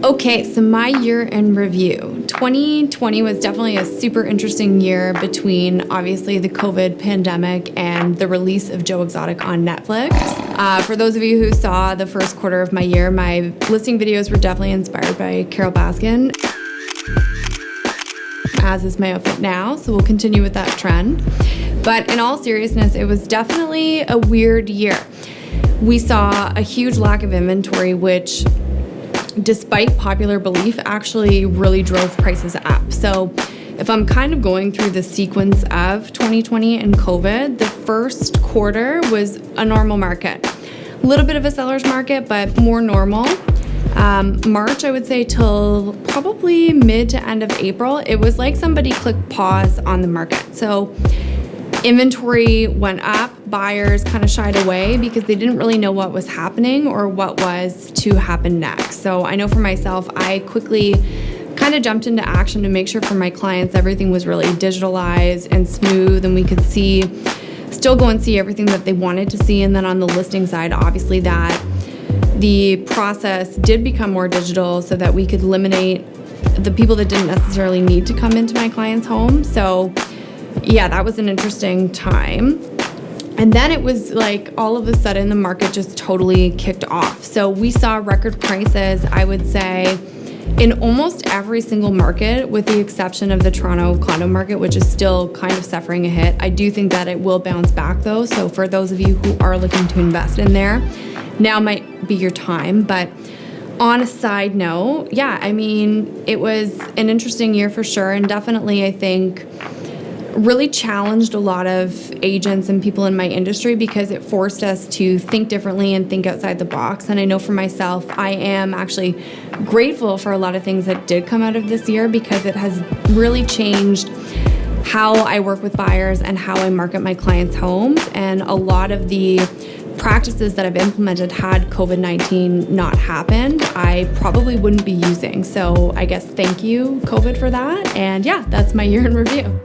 Okay, so my year in review. 2020 was definitely a super interesting year between obviously the COVID pandemic and the release of Joe Exotic on Netflix. For those of you who saw the first quarter of my year, my listing videos were definitely inspired by Carole Baskin, as is my outfit now, so we'll continue with that trend. But in all seriousness, it was definitely a weird year. We saw a huge lack of inventory, which, despite popular belief, actually really drove prices up. So if I'm kind of going through the sequence of 2020 and COVID, the first quarter was a normal market. A little bit of a seller's market, but more normal. March, I would say, till probably mid to end of April, it was like somebody clicked pause on the market. So inventory went up, buyers kind of shied away because they didn't really know what was happening or what was to happen next. So I know for myself, I quickly kind of jumped into action to make sure for my clients everything was really digitalized and smooth and we could still go and see everything that they wanted to see. And then on the listing side, obviously that the process did become more digital so that we could eliminate the people that didn't necessarily need to come into my client's home. So yeah, that was an interesting time. And then it was like all of a sudden the market just totally kicked off. So we saw record prices, I would say, in almost every single market, with the exception of the Toronto condo market, which is still kind of suffering a hit. I do think that it will bounce back though. So for those of you who are looking to invest in there, now might be your time. But on a side note, yeah, I mean, it was an interesting year for sure. And definitely, I think, really challenged a lot of agents and people in my industry because it forced us to think differently and think outside the box. And I know for myself, I am actually grateful for a lot of things that did come out of this year because it has really changed how I work with buyers and how I market my clients' homes. And a lot of the practices that I've implemented had COVID-19 not happened, I probably wouldn't be using. So I guess thank you, COVID, for that. And yeah, that's my year in review.